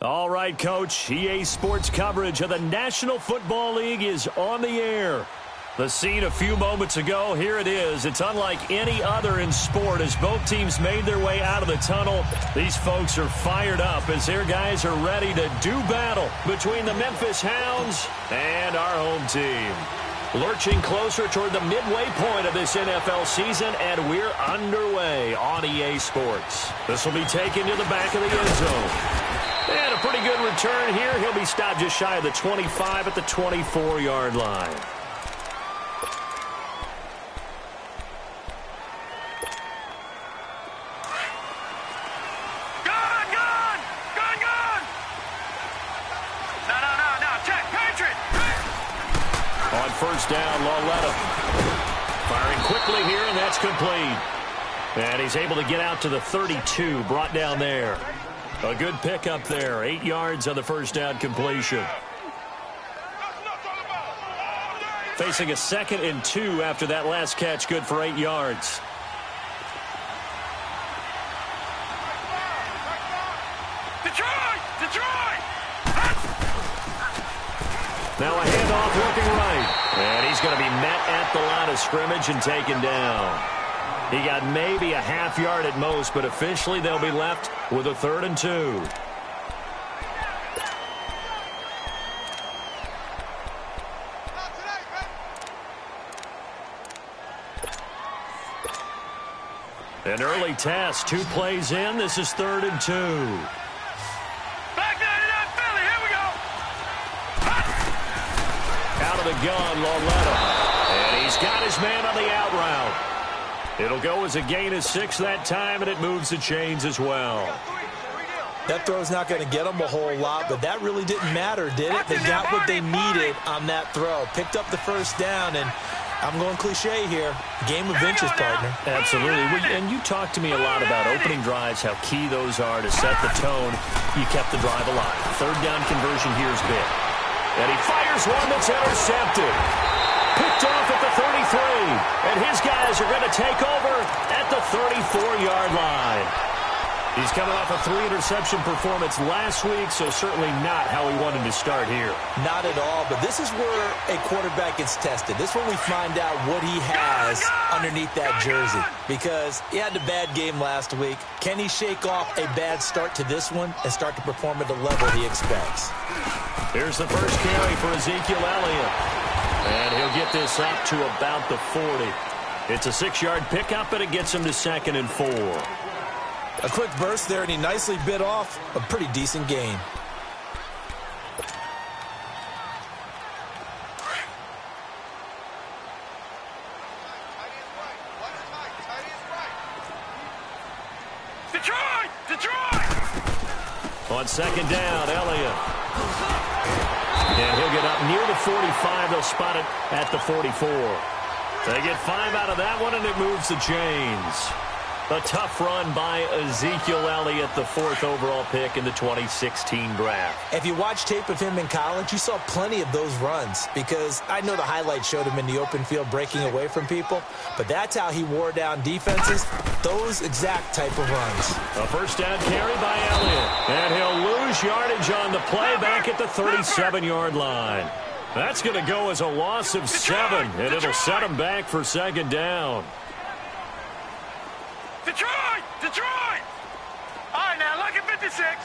All right, Coach. EA Sports coverage of the National Football League is on the air. The scene a few moments ago, here it is. It's unlike any other in sport as both teams made their way out of the tunnel. These folks are fired up as their guys are ready to do battle between the Memphis Hounds and our home team. Lurching closer toward the midway point of this NFL season, and we're underway on EA Sports. This will be taken to the back of the end zone. And a pretty good return here. He'll be stopped just shy of the 25 at the 24-yard line. On first down, Loletta. Firing quickly here, and that's complete. And he's able to get out to the 32, brought down there. A good pickup there, 8 yards on the first down completion. Facing a 2nd and 2 after that last catch, good for 8 yards. Now a handoff working right. And he's going to be met at the line of scrimmage and taken down. He got maybe a half yard at most, but officially they'll be left with a 3rd and 2. An early test, 2 plays in. This is 3rd and 2. The gun, Loletta. And he's got his man on the out route. It'll go as a gain of 6 that time, and it moves the chains as well. That throw's not going to get them a whole lot, but that really didn't matter, did it? They got what they needed on that throw. Picked up the first down, and I'm going cliche here. Game of inches, partner. Absolutely. And you talked to me a lot about opening drives, how key those are to set the tone. You kept the drive alive. 3rd down conversion here is big. And he fires one that's intercepted. Picked off at the 33. And his guys are going to take over at the 34-yard line. He's coming off a 3-interception performance last week, so certainly not how he wanted to start here. Not at all, but this is where a quarterback gets tested. This is when we find out what he has underneath that jersey. Because he had a bad game last week. Can he shake off a bad start to this one and start to perform at the level he expects? Here's the first carry for Ezekiel Elliott. And he'll get this up to about the 40. It's a 6-yard pickup, and it gets him to 2nd and 4. A quick burst there, and he nicely bit off a pretty decent gain. Detroit! On 2nd down, Elliott. And he'll get up near the 45. They'll spot it at the 44. They get 5 out of that one, and it moves the chains. A tough run by Ezekiel Elliott, the 4th overall pick in the 2016 draft. If you watch tape of him in college, you saw plenty of those runs because I know the highlights showed him in the open field breaking away from people, but that's how he wore down defenses, those exact type of runs. A first down carry by Elliott, and he'll lose yardage on the play back at the 37-yard line. That's going to go as a loss of 7, and it'll set him back for 2nd down. Detroit! All right, now look at 56.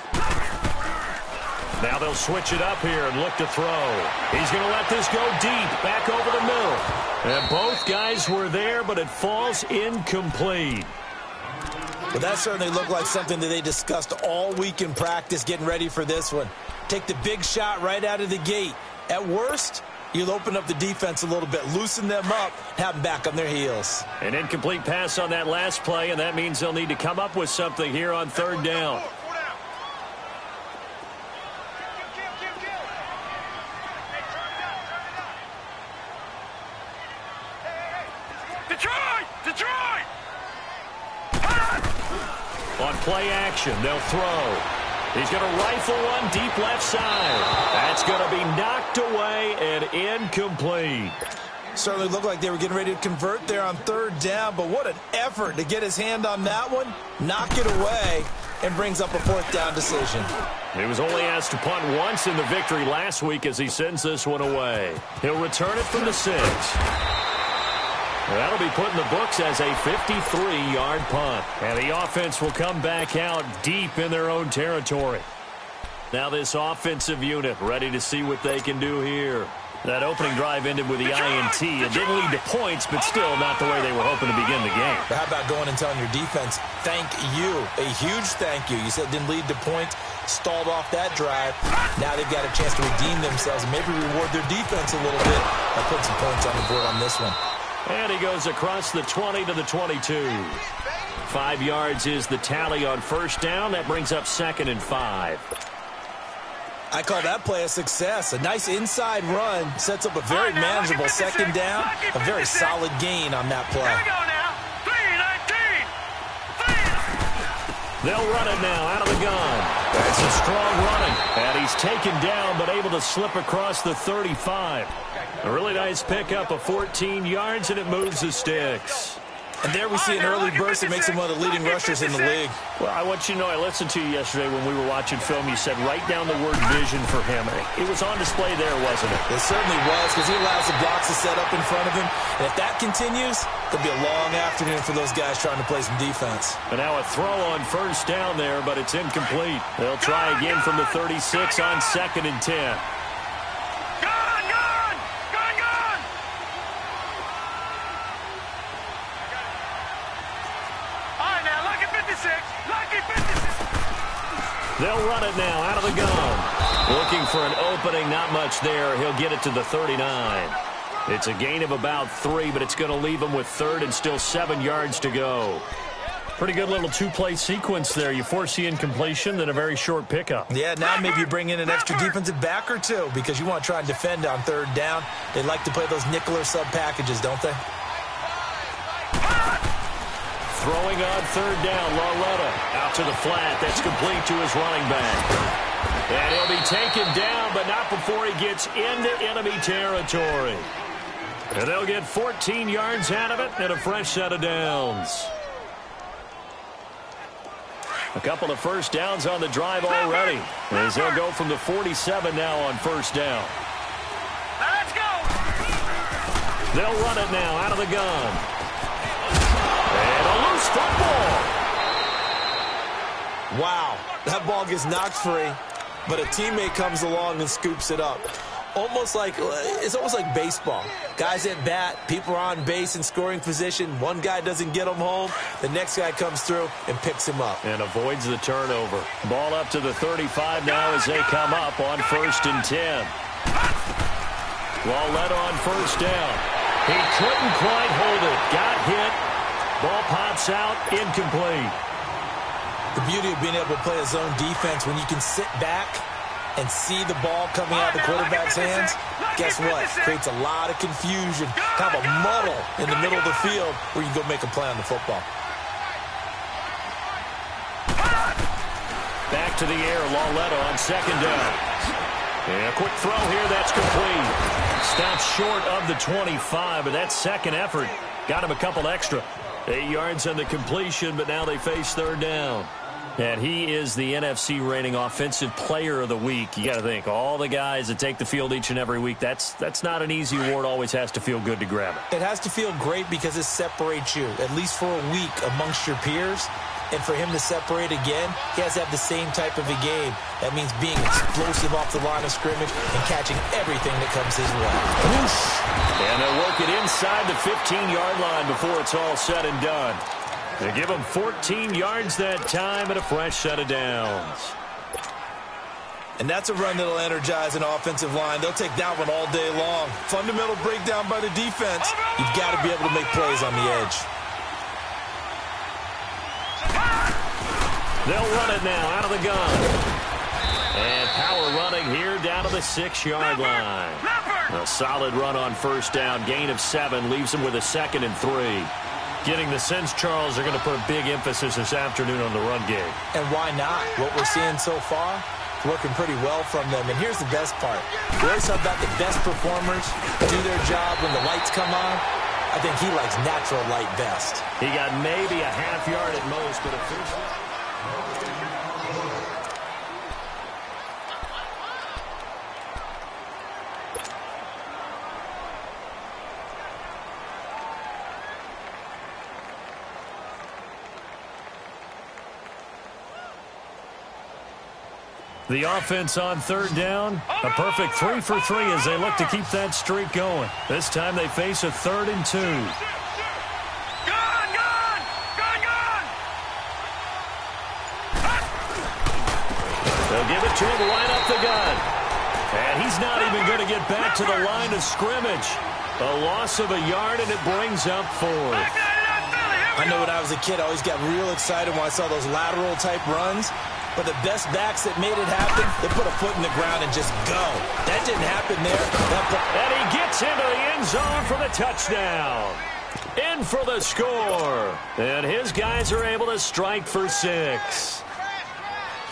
Now they'll switch it up here and look to throw. He's going to let this go deep, back over the middle. And both guys were there, but it falls incomplete. Well, that certainly looked like something that they discussed all week in practice getting ready for this one. Take the big shot right out of the gate. At worst, you'll open up the defense a little bit, loosen them up, have them back on their heels. An incomplete pass on that last play, and that means they'll need to come up with something here on 3rd down. Detroit! On play action, they'll throw. He's going to rifle one deep left side. That's going to be knocked away and incomplete. Certainly looked like they were getting ready to convert there on 3rd down, but what an effort to get his hand on that one, knock it away, and brings up a 4th down decision. He was only asked to punt once in the victory last week as he sends this one away. He'll return it from the 6. That'll be put in the books as a 53-yard punt. And the offense will come back out deep in their own territory. Now this offensive unit ready to see what they can do here. That opening drive ended with the INT. It didn't lead to points, but still not the way they were hoping to begin the game. But how about going and telling your defense, thank you, a huge thank you. You said it didn't lead to points, stalled off that drive. Now they've got a chance to redeem themselves and maybe reward their defense a little bit by putting some points on the board on this one. And he goes across the 20 to the 22. 5 yards is the tally on first down. That brings up 2nd and 5. I call that play a success. A nice inside run sets up a very manageable 2nd down. A very solid gain on that play. Here we go now. 3-19. They'll run it now out of the gun. That's a strong running. And he's taken down but able to slip across the 35. A really nice pickup of 14 yards, and it moves the sticks. And there we see an early burst that makes him one of the leading rushers in the league. Well, I want you to know, I listened to you yesterday when we were watching film. You said write down the word vision for him. It was on display there, wasn't it? It certainly was, because he allows the blocks to set up in front of him. And if that continues, it'll be a long afternoon for those guys trying to play some defense. And now a throw on first down there, but it's incomplete. They'll try again from the 36 on 2nd and 10. They'll run it now out of the gun. Looking for an opening, not much there. He'll get it to the 39. It's a gain of about 3, but it's going to leave him with 3rd and still 7 yards to go. Pretty good little 2-play sequence there. You force the incompletion, then a very short pickup. Yeah, now maybe you bring in an extra defensive back or two because you want to try and defend on 3rd down. They like to play those nickel or sub packages, don't they? Throwing on 3rd down, Lauletta out to the flat. That's complete to his running back. And he'll be taken down, but not before he gets into enemy territory. And they'll get 14 yards out of it and a fresh set of downs. A couple of first downs on the drive already, as they'll go from the 47 now on first down. Now let's go. They'll run it now out of the gun. And a loose football. Wow, that ball gets knocked free, but a teammate comes along and scoops it up. It's almost like baseball. Guys at bat, people are on base in scoring position. One guy doesn't get him home. The next guy comes through and picks him up. And avoids the turnover. Ball up to the 35 now as they come up on 1st and 10. Lauletta on first down. He couldn't quite hold it. Got hit. Ball pops out, incomplete. The beauty of being able to play a zone defense when you can sit back and see the ball coming out of the quarterback's hands, guess what? Creates a lot of confusion, kind of a muddle in the middle of the field where you can go make a play on the football. Back to the air, Lauletta on 2nd down. And a quick throw here, that's complete. Stops short of the 25, but that second effort got him a couple extra. 8 yards on the completion, but now they face 3rd down. And he is the NFC reigning offensive player of the week. You got to think, all the guys that take the field each and every week, that's not an easy award. Always has to feel good to grab it. It has to feel great because it separates you, at least for a week, amongst your peers. And for him to separate again, he has to have the same type of a game. That means being explosive off the line of scrimmage and catching everything that comes his way. Whoosh! And they'll work it inside the 15-yard line before it's all said and done. They give him 14 yards that time and a fresh set of downs. And that's a run that'll energize an offensive line. They'll take that one all day long. Fundamental breakdown by the defense. You've got to be able to make plays on the edge. They'll run it now out of the gun. And power running here down to the 6-yard line. A solid run on first down. Gain of 7 leaves them with a 2nd and 3. Getting the sense, Charles, they're going to put a big emphasis this afternoon on the run game. And why not? What we're seeing so far, working pretty well from them. And here's the best part. We always talk about the best performers do their job when the lights come on. I think he likes natural light best. He got maybe a half yard at most, but a first. The offense on third down, a perfect 3 for 3 as they look to keep that streak going. This time they face a 3rd and 2. They'll give it to him right up the gut. And he's not even going to get back to the line of scrimmage. A loss of a yard, and it brings up 4th. I know when I was a kid, I always got real excited when I saw those lateral-type runs. But the best backs that made it happen, they put a foot in the ground and just go. That didn't happen there. And he gets into the end zone for the touchdown. In for the score. And his guys are able to strike for 6.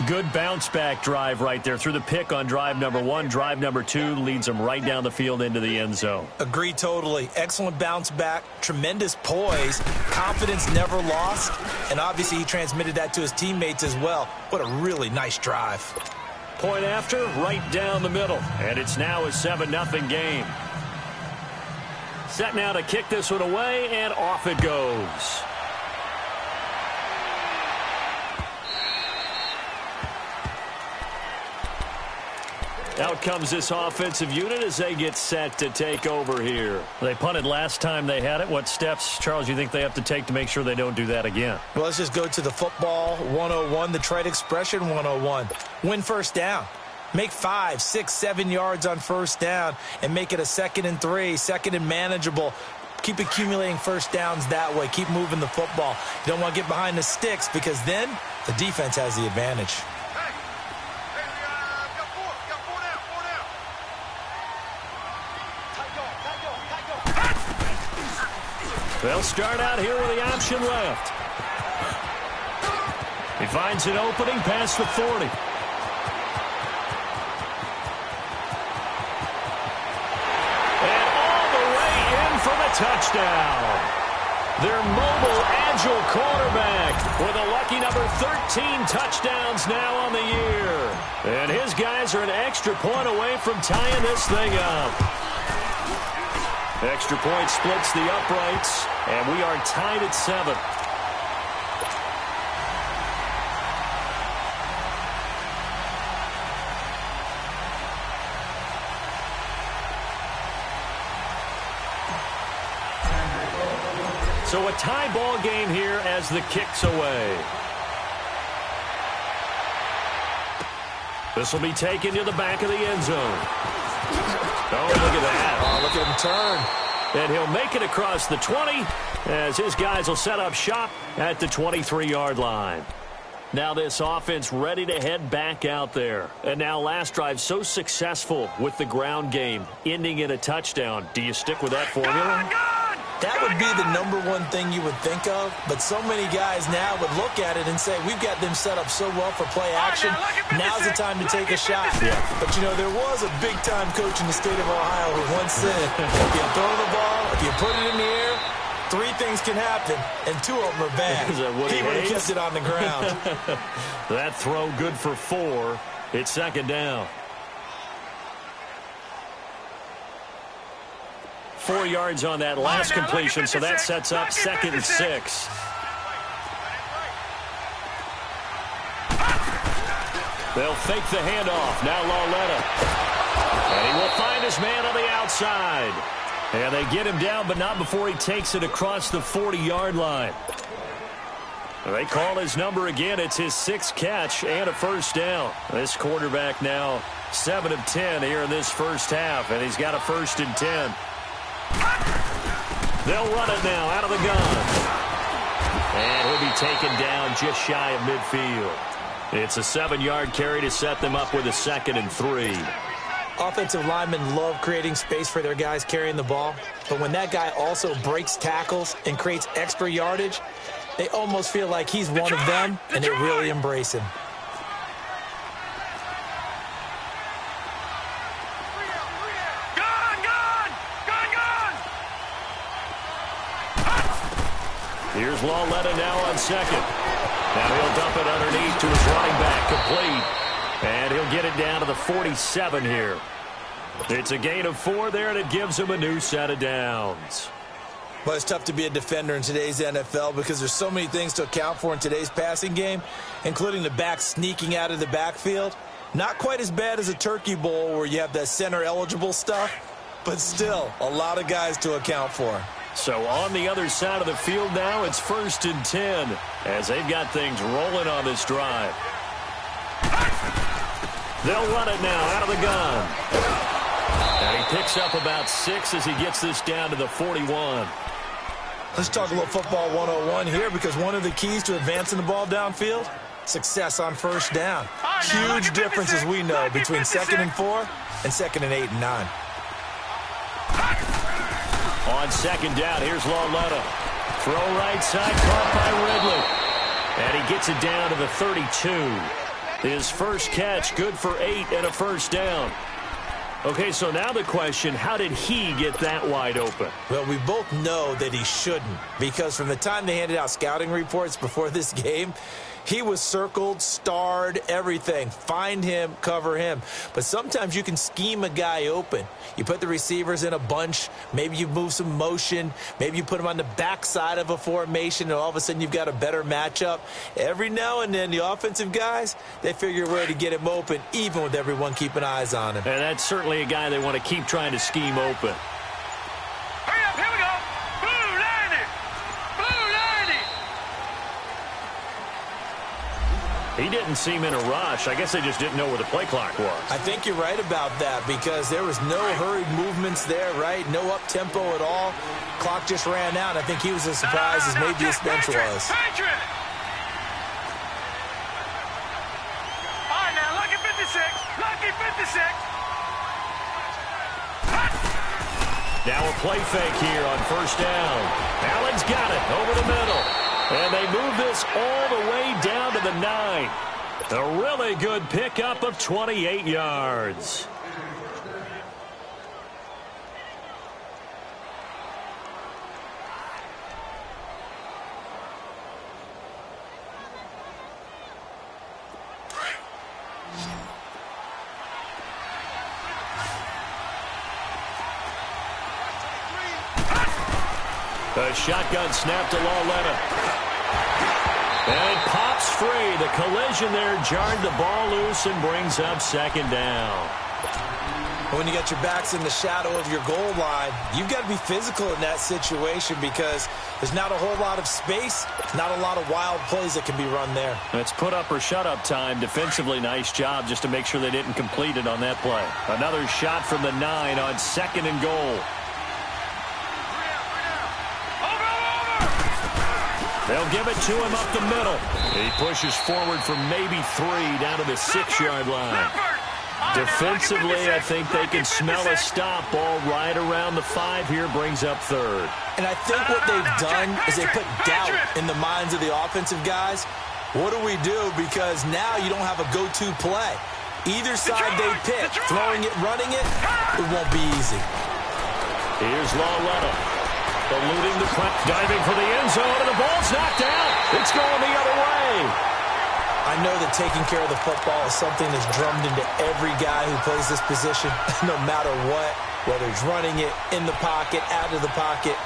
Good bounce-back drive right there through the pick on drive number 1. Drive number 2 leads them right down the field into the end zone. Agree totally. Excellent bounce back, tremendous poise, confidence never lost, and obviously he transmitted that to his teammates as well. What a really nice drive. Point after, right down the middle, and it's now a 7-0 game. Set now to kick this one away, and off it goes. Out comes this offensive unit as they get set to take over here. They punted last time they had it. What steps, Charles, you think they have to take to make sure they don't do that again? Well, let's just go to the football 101, the trade expression 101. Win first down. Make 5, 6, 7 yards on first down and make it a 2nd and 3, 2nd and manageable. Keep accumulating first downs that way. Keep moving the football. You don't want to get behind the sticks because then the defense has the advantage. They'll start out here with the option left. He finds an opening past the 40. And all the way in for the touchdown. Their mobile, agile quarterback with a lucky number 13 touchdowns now on the year. And his guys are an extra point away from tying this thing up. Extra point splits the uprights, and we are tied at 7. So a tie ball game here as the kick's away. This will be taken to the back of the end zone. Oh, look at that. Oh, look at him turn. And he'll make it across the 20 as his guys will set up shop at the 23-yard line. Now this offense ready to head back out there. And now last drive so successful with the ground game, ending in a touchdown. Do you stick with that formula? That would be the #1 thing you would think of, but so many guys now would look at it and say, we've got them set up so well for play action, now's the time to take a shot. Yeah. But, you know, there was a big-time coach in the state of Ohio who once said, if you throw the ball, if you put it in the air, 3 things can happen, and 2 of them are bad. He would have kept it on the ground. That throw good for 4. It's 2nd down. 4 yards on that last completion, so that sets up 2nd and 6. They'll fake the handoff. Now Lauletta. And he will find his man on the outside. And they get him down, but not before he takes it across the 40-yard line. They call his number again. It's his 6th catch and a first down. This quarterback now 7 of 10 here in this first half, and he's got a 1st and 10. They'll run it now out of the gun. And he'll be taken down just shy of midfield. It's a 7-yard carry to set them up with a 2nd and 3. Offensive linemen love creating space for their guys carrying the ball, but when that guy also breaks tackles and creates extra yardage, they almost feel like he's one of them, and they really embrace him. Here's Lauletta now on 2nd. Now he'll dump it underneath to his running back, complete. And he'll get it down to the 47 here. It's a gain of 4 there, and it gives him a new set of downs. Well, it's tough to be a defender in today's NFL because there's so many things to account for in today's passing game, including the back sneaking out of the backfield. Not quite as bad as a turkey bowl where you have that center-eligible stuff, but still a lot of guys to account for. So on the other side of the field now, it's 1st and 10 as they've got things rolling on this drive. They'll run it now out of the gun. And he picks up about 6 as he gets this down to the 41. Let's talk a little football 101 here, because one of the keys to advancing the ball downfield, success on first down. Huge difference, as we know, between 2nd and 4 and 2nd and 8 and 9. On 2nd down, here's Lauletta. Throw right side, caught by Ridley. And he gets it down to the 32. His first catch, good for 8 and a first down. Okay, so now the question, how did he get that wide open? Well, we both know that he shouldn't, because from the time they handed out scouting reports before this game, he was circled, starred, everything. Find him, cover him. But sometimes you can scheme a guy open. You put the receivers in a bunch. Maybe you move some motion. Maybe you put them on the backside of a formation, and all of a sudden you've got a better matchup. Every now and then, the offensive guys, they figure a way to get him open, even with everyone keeping eyes on him. And that's certainly a guy they want to keep trying to scheme open. Hurry up, here we go. Blue 90. Blue 90. He didn't seem in a rush. I guess they just didn't know where the play clock was. I think you're right about that, because there was no hurried movements there, right? No up-tempo at all. Clock just ran out. I think he was as surprised as maybe his bench was. Patriot. All right, now, lucky 56. Lucky 56. Now a play fake here on 1st down. Allen's got it over the middle. And they move this all the way down to the 9. A really good pickup of 28 yards. The shotgun snap to Lauletta. And it pops free. The collision there jarred the ball loose and brings up 2nd down. When you got your backs in the shadow of your goal line, you've got to be physical in that situation, because there's not a whole lot of space, not a lot of wild plays that can be run there. It's put up or shut up time. Defensively, nice job just to make sure they didn't complete it on that play. Another shot from the 9 on 2nd and goal. They'll give it to him up the middle. He pushes forward for maybe 3 down to the 6-yard line. Defensively, I think they can smell a stop. Ball right around the 5 here, brings up 3rd. And I think what they've done is they put doubt in the minds of the offensive guys. What do we do? Because now you don't have a go-to play. Either side they pick, throwing it, running it, it won't be easy. Here's Lauletta. Eluding the crowd, diving for the end zone, and the ball's knocked out. It's going the other way. I know that taking care of the football is something that's drummed into every guy who plays this position, no matter what, whether he's running it, in the pocket, out of the pocket.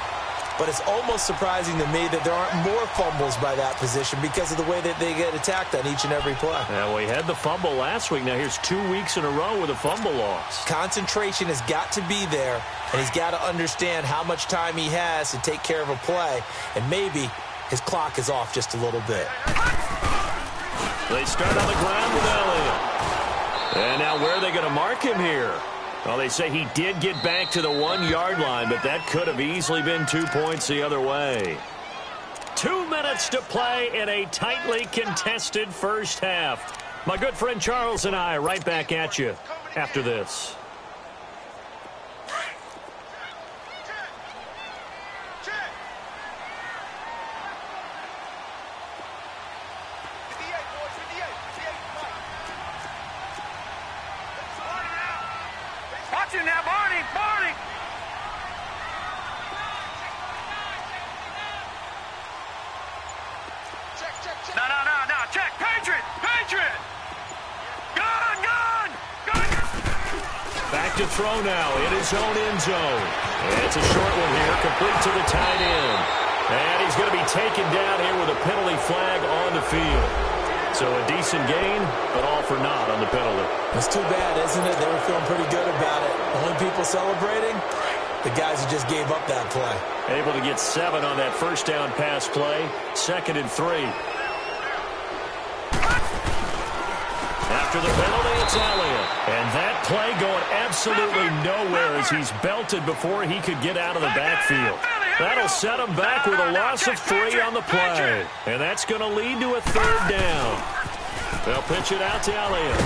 But it's almost surprising to me that there aren't more fumbles by that position because of the way that they get attacked on each and every play. Yeah, we had the fumble last week. Now here's 2 weeks in a row with a fumble loss. Concentration has got to be there, and he's got to understand how much time he has to take care of a play, and maybe his clock is off just a little bit. They start on the ground with Elliott. And now where are they going to mark him here? Well, they say he did get back to the 1-yard line, but that could have easily been 2 points the other way. 2 minutes to play in a tightly contested first half. My good friend Charles and I right back at you after this. Watch him now, Barney! Barney! No. Check! Patriot! Patriot! Gun! Back to throw now in his own end zone. And it's a short one here, complete to the tight end. And he's going to be taken down here with a penalty flag on the field. So a decent gain, but all for naught on the penalty. It's too bad, isn't it? They were feeling pretty good about it. Only people celebrating, the guys who just gave up that play. Able to get 7 on that first down pass play. 2nd and 3. After the penalty, it's Elliott. And that play going absolutely nowhere as he's belted before he could get out of the backfield. That'll set him back with a loss of 3 on the play. And that's going to lead to a 3rd down. They'll pitch it out to Elliott.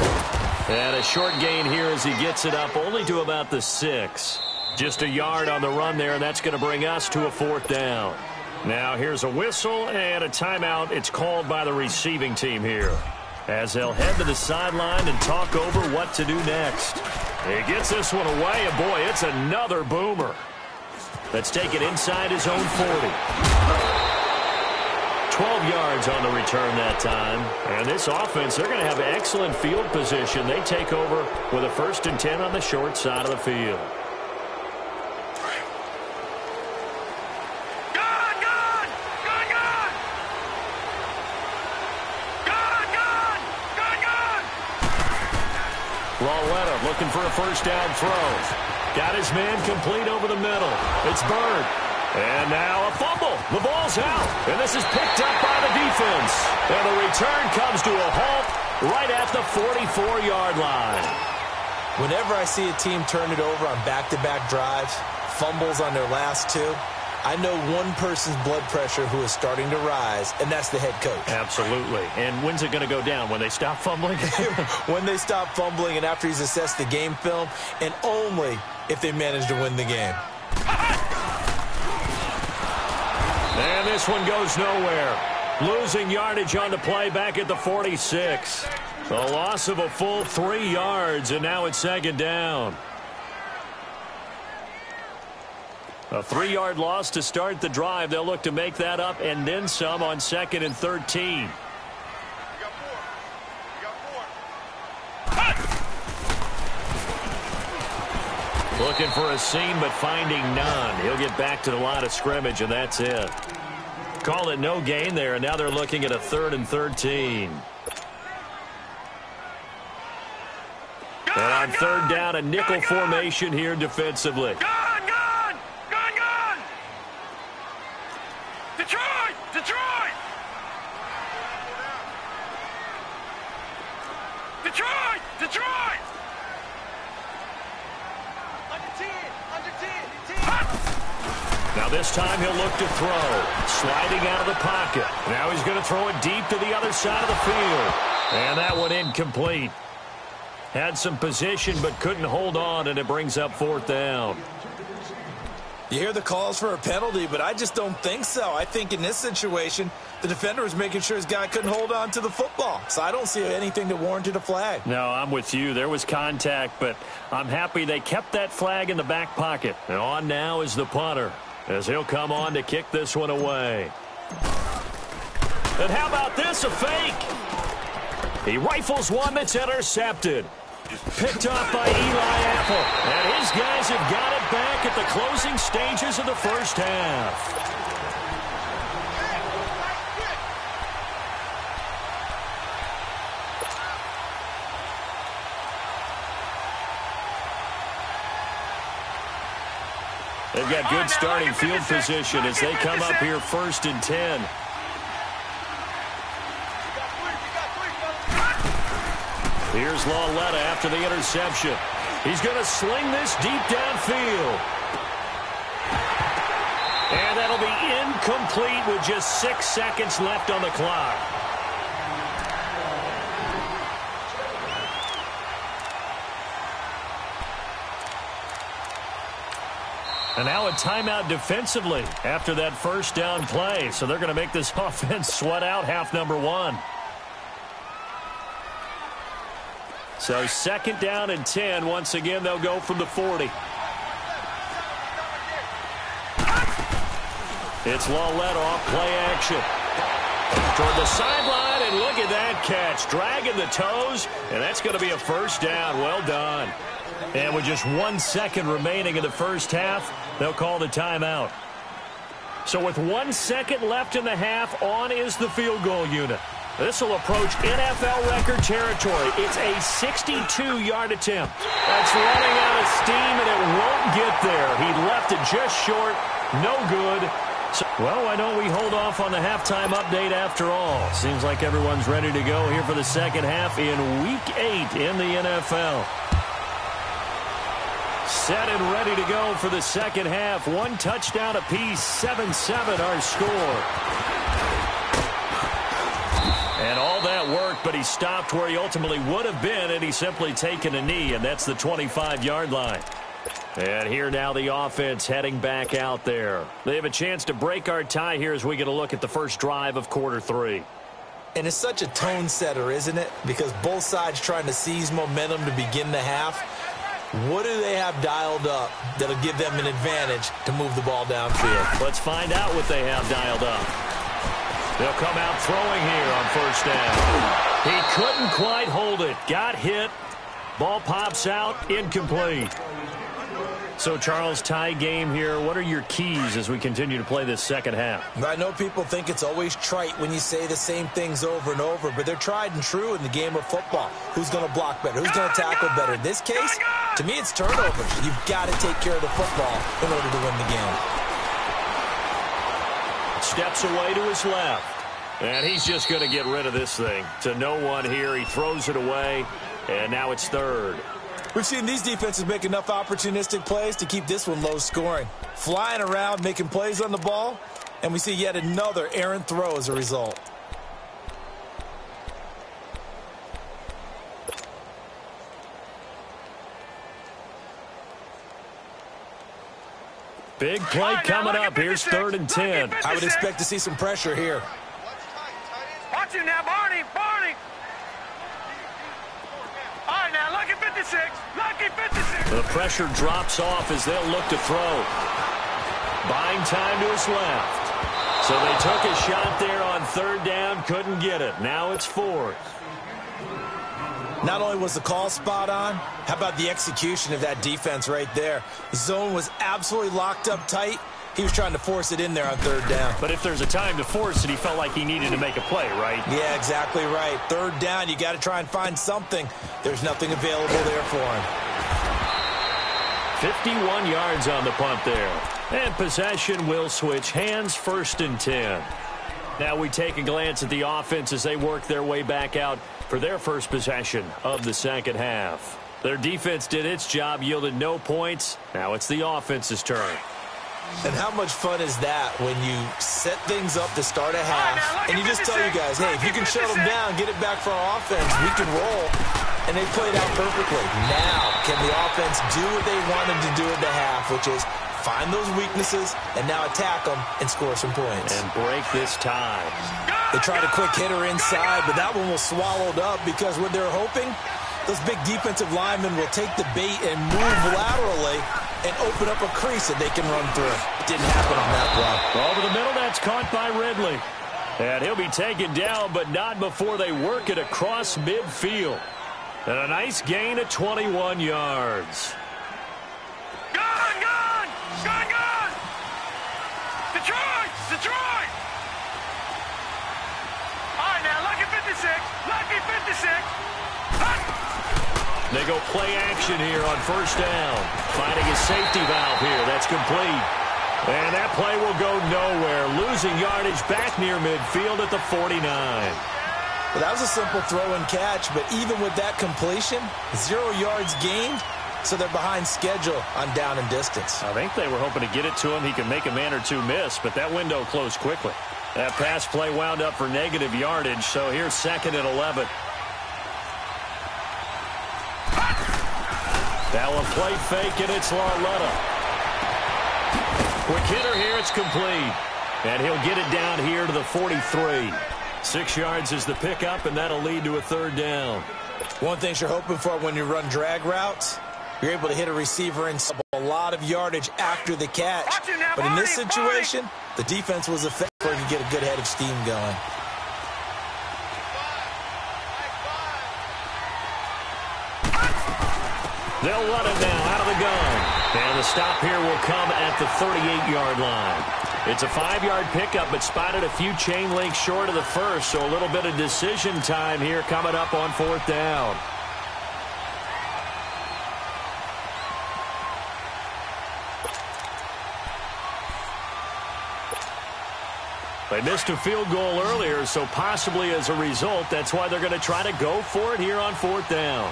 And a short gain here as he gets it up only to about the 6. Just a yard on the run there, and that's going to bring us to a 4th down. Now here's a whistle and a timeout. It's called by the receiving team here, as they'll head to the sideline and talk over what to do next. He gets this one away, and boy, it's another boomer. Let's take it inside his own 40. 12 yards on the return that time. And this offense, they're going to have excellent field position. They take over with a 1st and 10 on the short side of the field. Looking for a 1st down throw. Got his man complete over the middle. It's Bird. And now a fumble. The ball's out. And this is picked up by the defense. And the return comes to a halt right at the 44-yard line. Whenever I see a team turn it over on back-to-back drives, fumbles on their last 2, I know one person's blood pressure who is starting to rise, and that's the head coach. Absolutely. And when's it going to go down? When they stop fumbling? When they stop fumbling and after he's assessed the game film, and only if they manage to win the game. And this one goes nowhere. Losing yardage on the play back at the 46. A loss of a full 3 yards, and now it's 2nd down. A 3-yard loss to start the drive. They'll look to make that up and then some on 2nd and 13. Looking for a seam, but finding none. He'll get back to the line of scrimmage, and that's it. Call it no gain there, and now they're looking at a 3rd and 13. And on 3rd down, a nickel formation here defensively. Detroit! Now this time he'll look to throw. Sliding out of the pocket. Now he's going to throw it deep to the other side of the field. And that one incomplete. Had some position but couldn't hold on, and it brings up 4th down. You hear the calls for a penalty, but I just don't think so. I think in this situation, the defender was making sure his guy couldn't hold on to the football. So I don't see anything that warranted a flag. No, I'm with you. There was contact, but I'm happy they kept that flag in the back pocket. And on now is the punter, as he'll come on to kick this one away. And how about this, a fake? He rifles one that's intercepted. Picked off by Eli Apple. And his guys have got it back at the closing stages of the first half. They've got good starting field position as they come up here 1st and 10. Here's Lauletta after the interception. He's going to sling this deep downfield. And that'll be incomplete with just 6 seconds left on the clock. And now a timeout defensively after that first down play. So they're going to make this offense sweat out half number 1. So 2nd down and 10. Once again, they'll go from the 40. It's Lauletta off play action. Toward the sideline, and look at that catch. Dragging the toes, and that's going to be a first down. Well done. And with just 1 second remaining in the first half, they'll call the timeout. So with 1 second left in the half, on is the field goal unit. This will approach NFL record territory. It's a 62-yard attempt. That's running out of steam, and it won't get there. He left it just short. No good. So, well, why don't we hold off on the halftime update after all? Seems like everyone's ready to go here for the second half in Week 8 in the NFL. Set and ready to go for the second half. One touchdown apiece, 7-7 our score. And all that worked, but he stopped where he ultimately would have been, and he's simply taken a knee, and that's the 25-yard line. And here now the offense heading back out there. They have a chance to break our tie here as we get a look at the first drive of quarter 3. And it's such a tone setter, isn't it? Because both sides trying to seize momentum to begin the half. What do they have dialed up that'll give them an advantage to move the ball downfield? Let's find out what they have dialed up. They'll come out throwing here on first down. He couldn't quite hold it. Got hit. Ball pops out. Incomplete. So, Charles, tie game here. What are your keys as we continue to play this second half? I know people think it's always trite when you say the same things over and over, but they're tried and true in the game of football. Who's going to block better? Who's going to tackle better? In this case, to me, it's turnovers. You've got to take care of the football in order to win the game. Steps away to his left. And he's just going to get rid of this thing. To no one here. He throws it away. And now it's third. We've seen these defenses make enough opportunistic plays to keep this one low scoring. Flying around, making plays on the ball. And we see yet another errant throw as a result. Big play coming up. Here's 3rd and 10. I would expect to see some pressure here. Watch him now, Barney. Barney. All right, now, lucky 56. Lucky 56. The pressure drops off as they'll look to throw. Buying time to his left. So they took a shot there on 3rd down. Couldn't get it. Now it's 4th. Not only was the call spot on, how about the execution of that defense right there? The zone was absolutely locked up tight. He was trying to force it in there on 3rd down. But if there's a time to force it, he felt like he needed to make a play, right? Yeah, exactly right. 3rd down, you got to try and find something. There's nothing available there for him. 51 yards on the punt there. And possession will switch hands, 1st and 10. Now we take a glance at the offense as they work their way back out for their first possession of the second half. Their defense did its job, yielded no points. Now it's the offense's turn. And how much fun is that when you set things up to start a half, and you just tell you guys, hey, if you can shut them down, get it back for our offense, we can roll. And they played out perfectly. Now, can the offense do what they wanted to do at the half, which is find those weaknesses and now attack them and score some points. And break this tie. They tried a quick hitter inside, but that one was swallowed up because what they're hoping, those big defensive linemen will take the bait and move laterally and open up a crease that they can run through. It didn't happen on that play. Over the middle, that's caught by Ridley. And he'll be taken down, but not before they work it across midfield. And a nice gain of 21 yards. Gone, gone, gone, gone. Detroit, Detroit. All right, now, lucky 56, lucky 56. They go play action here on 1st down. Finding a safety valve here. That's complete. And that play will go nowhere. Losing yardage back near midfield at the 49. Well, that was a simple throw and catch, but even with that completion, 0 yards gained, so they're behind schedule on down and distance. I think they were hoping to get it to him. He could make a man or two miss, but that window closed quickly. That pass play wound up for negative yardage, so here's 2nd and 11. Now a play fake, and it's Larletta. Quick hitter here, it's complete. And he'll get it down here to the 43. 6 yards is the pickup, and that'll lead to a 3rd down. One thing you're hoping for when you run drag routes, you're able to hit a receiver and a lot of yardage after the catch. But in this situation, the defense was effective to get a good head of steam going. They'll run it now out of the gun. And the stop here will come at the 38-yard line. It's a 5-yard pickup, but spotted a few chain links short of the first, so a little bit of decision time here coming up on 4th down. They missed a field goal earlier, so possibly as a result, that's why they're going to try to go for it here on 4th down.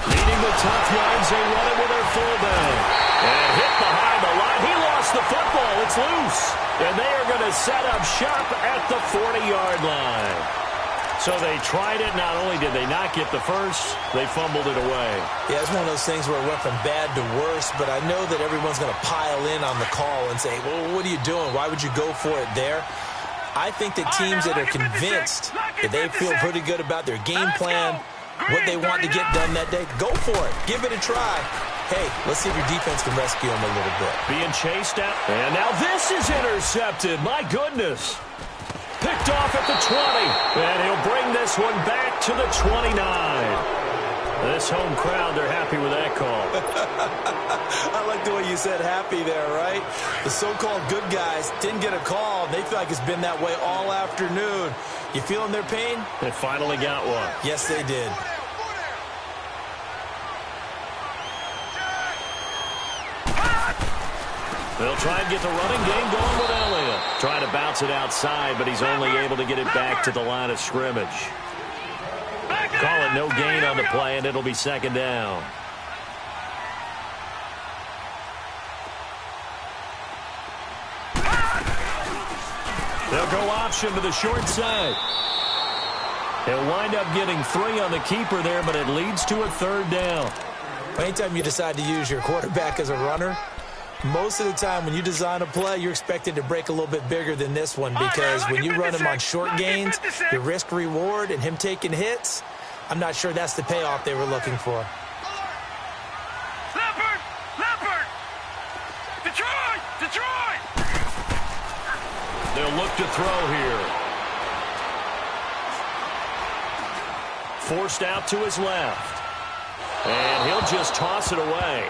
Leading the tough yards, they run it with their fullback. And hit behind the line. He lost the football. It's loose. And they are going to set up shop at the 40-yard line. So they tried it. Not only did they not get the first, they fumbled it away. Yeah, it's one of those things where it went from bad to worse, but I know that everyone's going to pile in on the call and say, well, what are you doing? Why would you go for it there? I think that teams that are convinced that they feel pretty good about their game plan, what they want to get done that day, go for it. Give it a try. Hey, let's see if your defense can rescue them a little bit. Being chased out. And now this is intercepted. My goodness. Picked off at the 20. And he'll bring this one back to the 29. This home crowd, they're happy with that call. I like the way you said happy there, right? The so-called good guys didn't get a call. They feel like it's been that way all afternoon. You feeling their pain? They finally got one. Yes, they did. They'll try and get the running game going with Elliott. Trying to bounce it outside, but he's only able to get it back to the line of scrimmage. Call it no gain on the play, and it'll be 2nd down. They'll go option to the short side. He'll wind up getting 3 on the keeper there, but it leads to a 3rd down. Anytime you decide to use your quarterback as a runner, most of the time when you design a play, you're expected to break a little bit bigger than this one, because when you run him on short gains, your risk-reward and him taking hits, I'm not sure that's the payoff they were looking for. Leopard! Detroit! They'll look to throw here. Forced out to his left. And he'll just toss it away.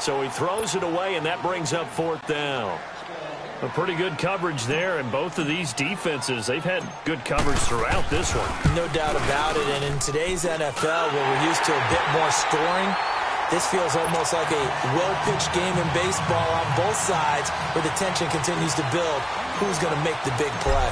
So he throws it away, and that brings up 4th down. A pretty good coverage there, and both of these defenses, they've had good coverage throughout this one. No doubt about it, and in today's NFL, where we're used to a bit more scoring, this feels almost like a well-pitched game in baseball on both sides, where the tension continues to build. Who's going to make the big play?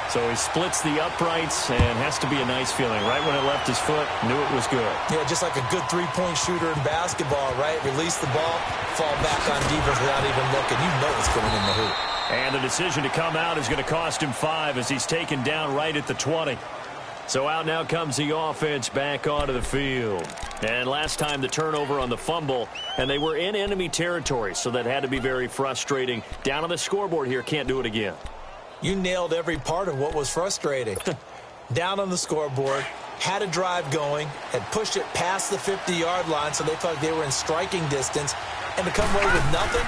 So he splits the uprights, and has to be a nice feeling. Right when it left his foot, knew it was good. Yeah, just like a good three-point shooter in basketball, right? Release the ball, fall back on defense without even looking. You know it's going in the hoop. And the decision to come out is going to cost him 5 as he's taken down right at the 20. So out now comes the offense back onto the field. And last time the turnover on the fumble, and they were in enemy territory, so that had to be very frustrating. Down on the scoreboard here, can't do it again. You nailed every part of what was frustrating. Down on the scoreboard, had a drive going, had pushed it past the 50-yard line, so they felt like they were in striking distance, and to come away with nothing,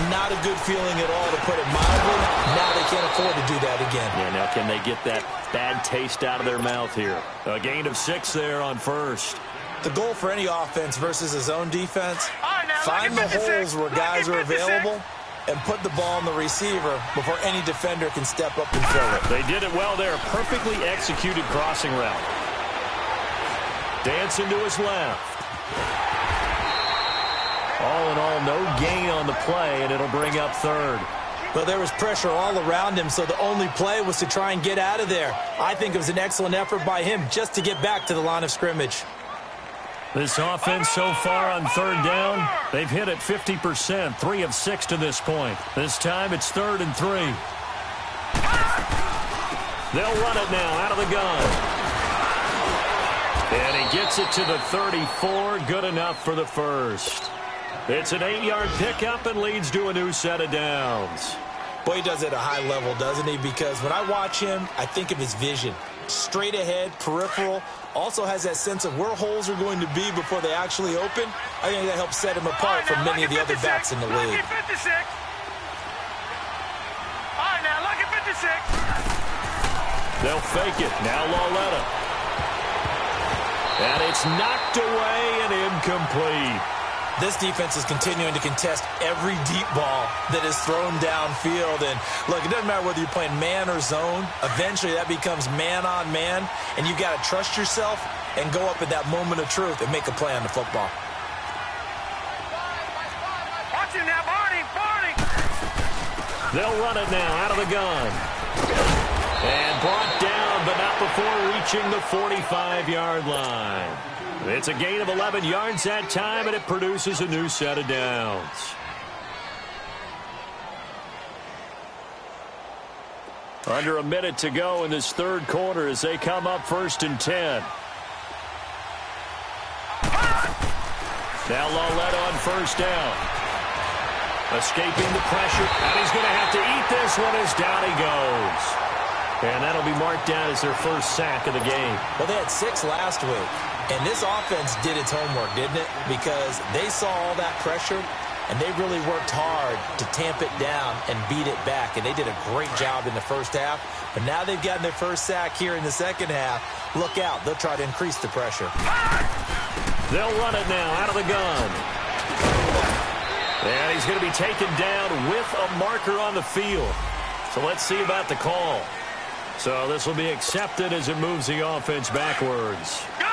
not a good feeling at all, to put it mildly. Now they can't afford to do that again. Yeah, now can they get that bad taste out of their mouth here? A gain of 6 there on first. The goal for any offense versus his own defense, find the holes where guys are available and put the ball on the receiver before any defender can step up and fill it. They did it well there. Perfectly executed crossing route. Dancing to his left. All in all, no gain on the play, and it'll bring up 3rd. Well, there was pressure all around him, so the only play was to try and get out of there. I think it was an excellent effort by him just to get back to the line of scrimmage. This offense so far on 3rd down, they've hit it 50%, 3 of 6 to this point. This time it's 3rd and 3. They'll run it now out of the gun. And he gets it to the 34, good enough for the first. It's an 8-yard pickup and leads to a new set of downs. Boy, he does it at a high level, doesn't he? Because when I watch him, I think of his vision. Straight ahead, peripheral, also has that sense of where holes are going to be before they actually open. I think that helps set him apart from many of the other backs in the league. They'll fake it. Now Lauletta. And it's knocked away and incomplete. This defense is continuing to contest every deep ball that is thrown downfield. And, look, it doesn't matter whether you're playing man or zone. Eventually, that becomes man-on-man, and you've got to trust yourself and go up at that moment of truth and make a play on the football. Watch him now, Barney. They'll run it now out of the gun. And brought down, but not before reaching the 45-yard line. It's a gain of 11 yards that time, and it produces a new set of downs. Under a minute to go in this third quarter as they come up 1st and 10. Now Lawletta on 1st down. Escaping the pressure, and he's going to have to eat this one as down he goes. And that'll be marked down as their first sack of the game. Well, they had 6 last week, and this offense did its homework, didn't it? Because they saw all that pressure, and they really worked hard to tamp it down and beat it back, and they did a great job in the first half. But now they've gotten their first sack here in the second half. Look out. They'll try to increase the pressure. They'll run it now out of the gun. And he's going to be taken down with a marker on the field. So let's see about the call. So this will be accepted as it moves the offense backwards. Gun!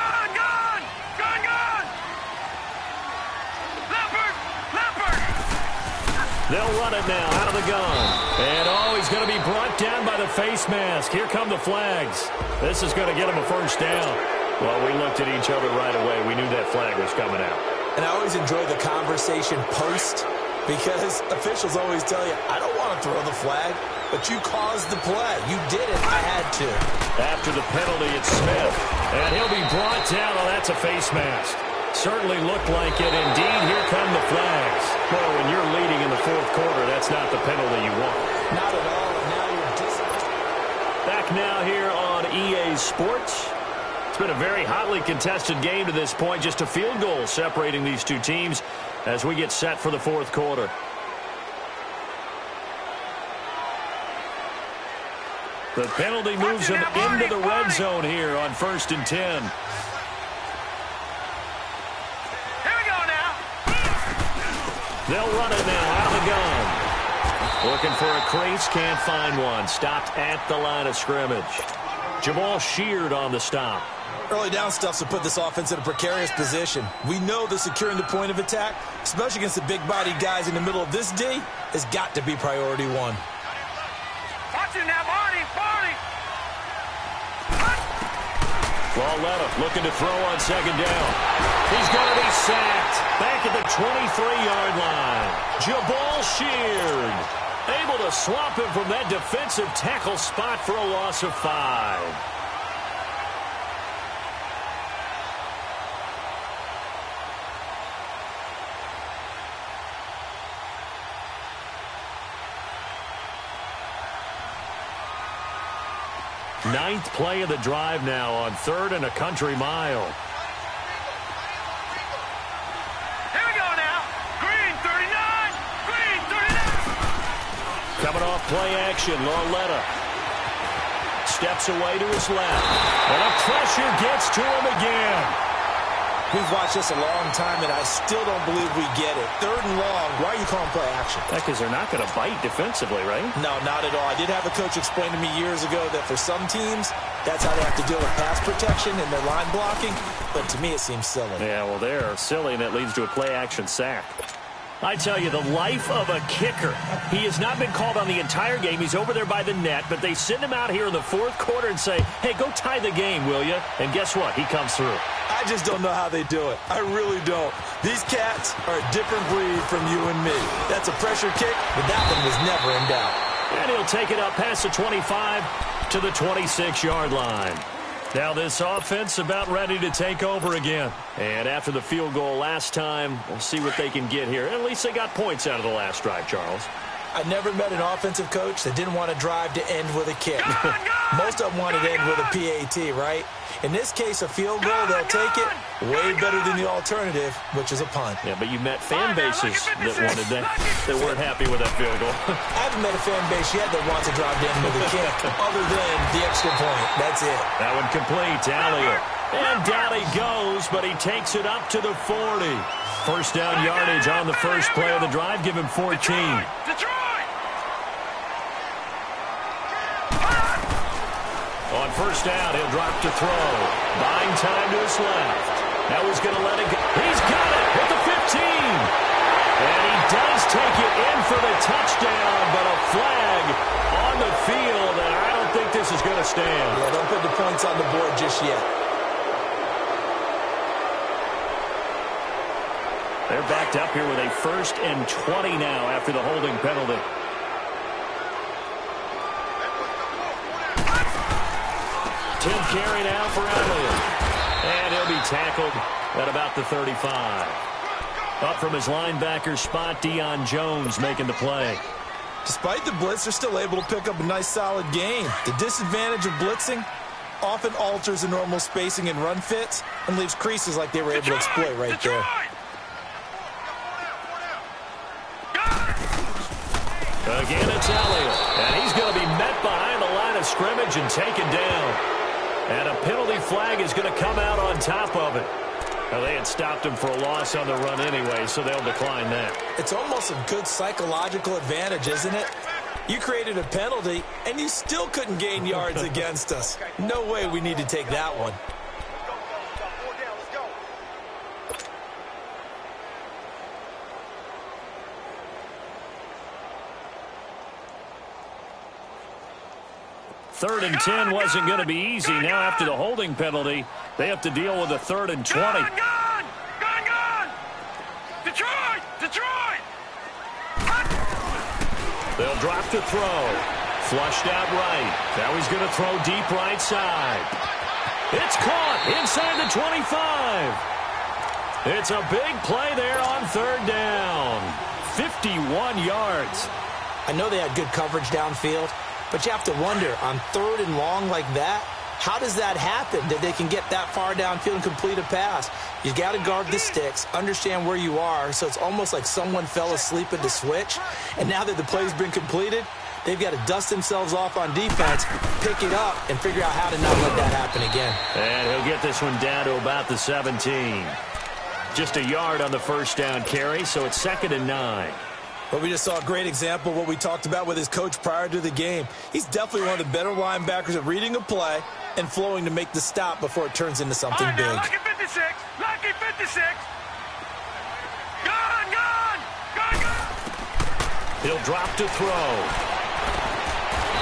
They'll run it now out of the gun. And, he's going to be brought down by the face mask. Here come the flags. This is going to get him a first down. Well, we looked at each other right away. We knew that flag was coming out. And I always enjoy the conversation post because officials always tell you, I don't want to throw the flag, but you caused the play. You did it. I had to. After the penalty, it's Smith. And he'll be brought down. Oh, that's a face mask. Certainly looked like it. Indeed, here come the flags. Well, when you're leading in the fourth quarter, that's not the penalty you want. Not at all. And now you're disappointed. Back now here on EA Sports. It's been a very hotly contested game to this point. Just a field goal separating these two teams as we get set for the fourth quarter. The penalty moves them into the red zone here on 1st and 10. They'll run it now out of the gun. Looking for a crease, can't find one. Stopped at the line of scrimmage. Jamal Sheard on the stop. Early down stuffs will put this offense in a precarious position. We know that securing the point of attack, especially against the big-bodied guys in the middle of this D, has got to be priority one. Watch him now, Barney. Lawletta looking to throw on 2nd down. He's going to be sacked back at the 23-yard line. Jamal Sheard able to swamp him from that defensive tackle spot for a loss of 5. Ninth play of the drive now on 3rd and a country mile. Here we go now. Green 39. Coming off play action, Lawletta steps away to his left. And a pressure gets to him again. We've watched this a long time, and I still don't believe we get it. 3rd and long. Why are you calling play action? Because they're not going to bite defensively, right? No, not at all. I did have a coach explain to me years ago that for some teams, that's how they have to deal with pass protection and their line blocking. But to me, it seems silly. Yeah, well, they're silly, and that leads to a play-action sack. I tell you, the life of a kicker. He has not been called on the entire game. He's over there by the net, but they send him out here in the fourth quarter and say, hey, go tie the game, will you? And guess what? He comes through. I just don't know how they do it. I really don't. These cats are a different breed from you and me. That's a pressure kick, but that one was never in doubt. And he'll take it up past the 25 to the 26-yard line. Now this offense about ready to take over again. And after the field goal last time, we'll see what they can get here. At least they got points out of the last drive, Charles. I never met an offensive coach that didn't want to drive to end with a kick. Most of them wanted to end with a PAT, right? In this case, a field goal, they'll take it. Way better than the alternative, which is a punt. Yeah, but you met fan bases that wanted that, that weren't happy with that field goal. I haven't met a fan base yet that wants to drive to end with a kick, other than the extra point. That's it. That one complete. Elliott And down he goes, but he takes it up to the 40. First down yardage on the first play of the drive. Give him 14. Detroit! On first down, he'll drop to throw. Buying time to his left. Now he's going to let it go. He's got it at the 15. And he does take it in for the touchdown, but a flag on the field, and I don't think this is going to stand. Yeah, don't put the points on the board just yet. They're backed up here with a 1st and 20 now after the holding penalty. Tim carry now for Elliott. And he'll be tackled at about the 35. Up from his linebacker spot, Deion Jones making the play. Despite the blitz, they're still able to pick up a nice, solid gain. The disadvantage of blitzing often alters the normal spacing and run fits and leaves creases like they were able to exploit right there. Again, it's Elliott. And he's going to be met behind the line of scrimmage and taken down. And a penalty flag is going to come out on top of it. Well, they had stopped him for a loss on the run anyway, so they'll decline that. It's almost a good psychological advantage, isn't it? You created a penalty, and you still couldn't gain yards against us. No way we need to take that one. Third and 10 wasn't going to be easy. Now after the holding penalty, they have to deal with a 3rd and 20. Gone! Detroit! Detroit! They'll drop to throw. Flushed out right. Now he's going to throw deep right side. It's caught inside the 25. It's a big play there on 3rd down. 51 yards. I know they had good coverage downfield, but you have to wonder, on 3rd and long like that, how does that happen, that they can get that far downfield and complete a pass? You got to guard the sticks, understand where you are, so it's almost like someone fell asleep at the switch, and now that the play's been completed, they've got to dust themselves off on defense, pick it up, and figure out how to not let that happen again. And he'll get this one down to about the 17. Just a yard on the first down carry, so it's 2nd and 9. But we just saw a great example of what we talked about with his coach prior to the game. He's definitely one of the better linebackers at reading a play and flowing to make the stop before it turns into something big. Lucky 56! Lucky 56! Gone! He'll drop to throw.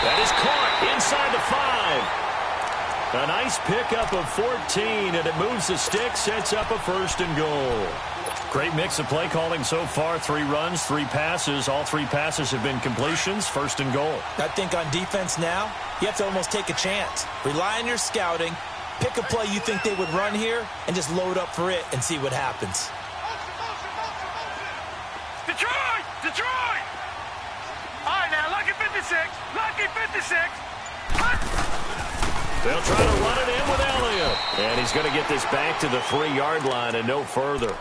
That is caught inside the 5. A nice pickup of 14, and it moves the stick, sets up a 1st and goal. Great mix of play calling so far. 3 runs, 3 passes. All 3 passes have been completions. 1st and goal. I think on defense now, you have to almost take a chance. Rely on your scouting. Pick a play you think they would run here and just load up for it and see what happens. Detroit! Detroit! All right, now, lucky 56! Lucky 56! They'll try to run it in with Elliott. And he's going to get this back to the 3-yard line and no further.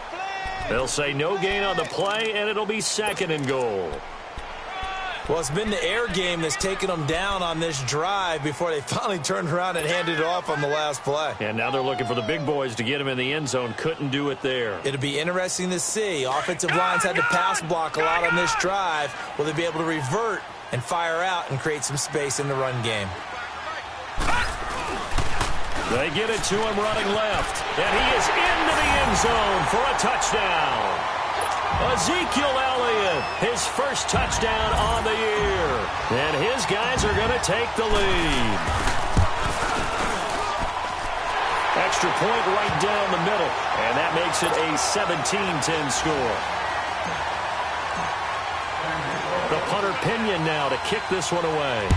They'll say no gain on the play, and it'll be 2nd and goal. Well, it's been the air game that's taken them down on this drive before they finally turned around and handed it off on the last play. And now they're looking for the big boys to get him in the end zone. Couldn't do it there. It'll be interesting to see. Offensive lines had to pass block a lot on this drive. Will they be able to revert and fire out and create some space in the run game? They get it to him running left. And he is into the end zone for a touchdown. Ezekiel Elliott, his first touchdown on the year. And his guys are going to take the lead. Extra point right down the middle. And that makes it a 17-10 score. The punter Pinion now to kick this one away.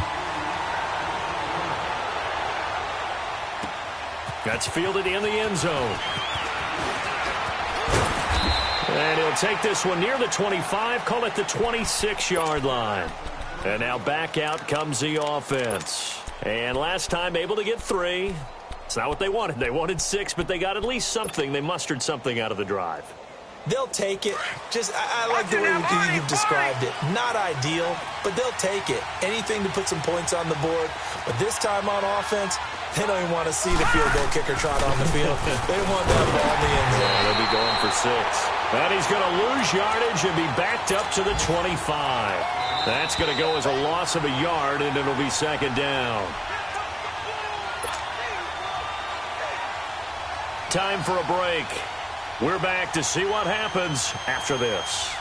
That's fielded in the end zone. And he'll take this one near the 25, call it the 26-yard line. And now back out comes the offense. And last time able to get 3. It's not what they wanted. They wanted 6, but they got at least something. They mustered something out of the drive. They'll take it. I like the way you've described it. Not ideal, but they'll take it. Anything to put some points on the board. But this time on offense, They don't even want to see the field goal kicker trot on the field. They want that ball in the end zone. Yeah, they'll be going for 6. And he's going to lose yardage and be backed up to the 25. That's going to go as a loss of a yard, and it'll be second down. Time for a break. We're back to see what happens after this.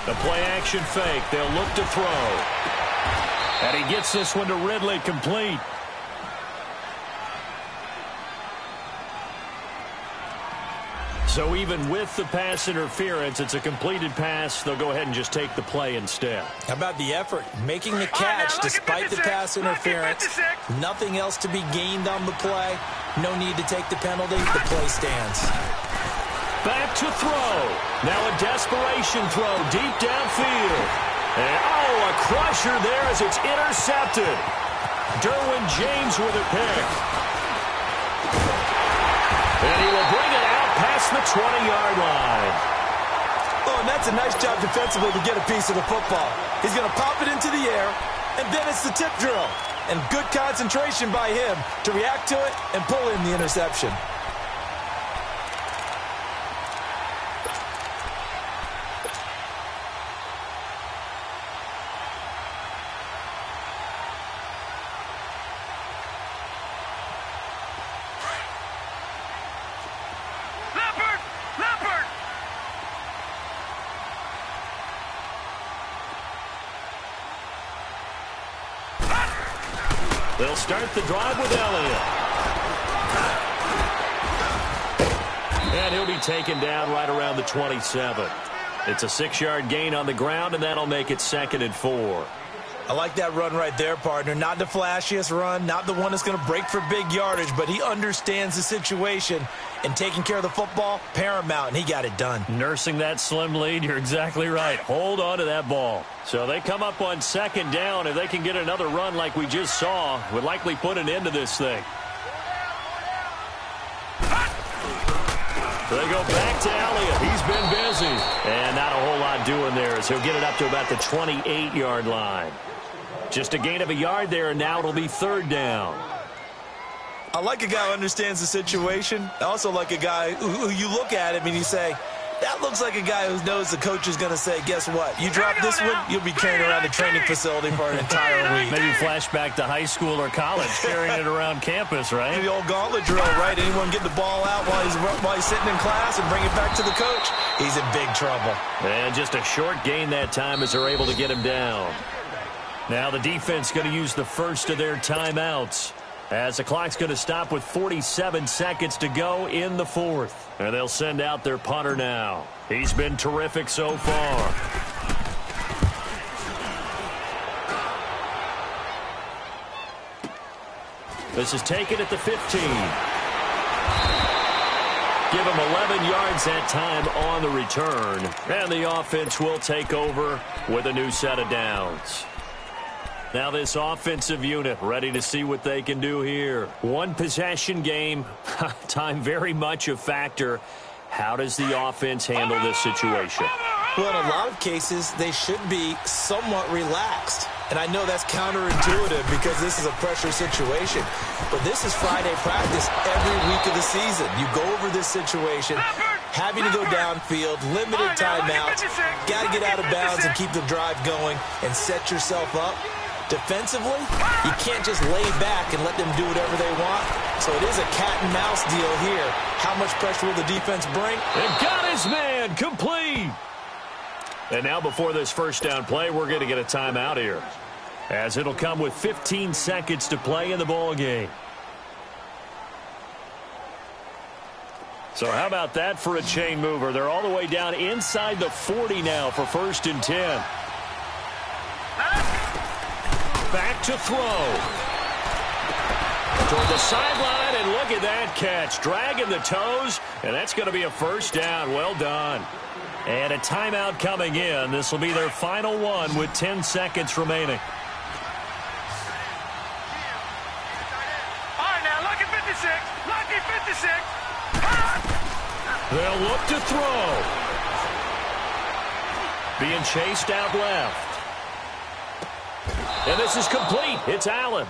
The play-action fake. They'll look to throw. And he gets this one to Ridley, complete. So even with the pass interference, it's a completed pass. They'll go ahead and just take the play instead. How about the effort? Making the catch despite the pass interference. Nothing else to be gained on the play. No need to take the penalty. The play stands. Back to throw. Now a desperation throw deep downfield. And a crusher there as it's intercepted. Derwin James with a pick. And he will bring it out past the 20-yard line. Oh, and that's a nice job defensively to get a piece of the football. He's going to pop it into the air, and then it's the tip drill. And good concentration by him to react to it and pull in the interception. They'll start the drive with Elliott. And he'll be taken down right around the 27. It's a 6-yard gain on the ground, and that'll make it 2nd and 4. I like that run right there, partner. Not the flashiest run, not the one that's going to break for big yardage, but he understands the situation, and taking care of the football, paramount, and he got it done. Nursing that slim lead, you're exactly right. Hold on to that ball. So they come up on 2nd down. If they can get another run like we just saw, would likely put an end to this thing. They go back to Elliott. He's been busy. And not a whole lot doing there as he'll get it up to about the 28-yard line. Just a gain of a yard there, and now it'll be 3rd down. I like a guy who understands the situation. I also like a guy who you look at him and you say, that looks like a guy who knows the coach is going to say, guess what? You drop this one, you'll be carrying around the training facility for an entire week. Maybe flashback to high school or college, carrying it around campus, right? The old gauntlet drill, right? Anyone get the ball out while he's sitting in class and bring it back to the coach? He's in big trouble. And just a short gain that time as they're able to get him down. Now the defense going to use the first of their timeouts, as the clock's going to stop with 47 seconds to go in the 4th. And they'll send out their punter now. He's been terrific so far. This is taken at the 15. Give him 11 yards that time on the return. And the offense will take over with a new set of downs. Now this offensive unit ready to see what they can do here. One possession game. Time very much a factor. How does the offense handle this situation? Well, in a lot of cases, they should be somewhat relaxed. And I know that's counterintuitive because this is a pressure situation. But this is Friday practice every week of the season. You go over this situation, having to go downfield, limited timeouts, got to get out of bounds and keep the drive going and set yourself up. Defensively, you can't just lay back and let them do whatever they want. So it is a cat and mouse deal here. How much pressure will the defense bring? And got his man complete. And now before this first down play, we're going to get a timeout here, as it'll come with 15 seconds to play in the ball game. So how about that for a chain mover? They're all the way down inside the 40 now for 1st and 10. Back to throw. Toward the sideline, and look at that catch. Dragging the toes, and that's going to be a 1st down. Well done. And a timeout coming in. This will be their final one with 10 seconds remaining. All right, now, lucky 56. Lucky 56. They'll look to throw. Being chased out left. And this is complete. It's Allen.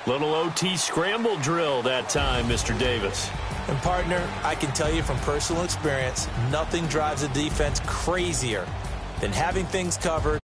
Little OT scramble drill that time, Mr. Davis. And, partner, I can tell you from personal experience, nothing drives a defense crazier than having things covered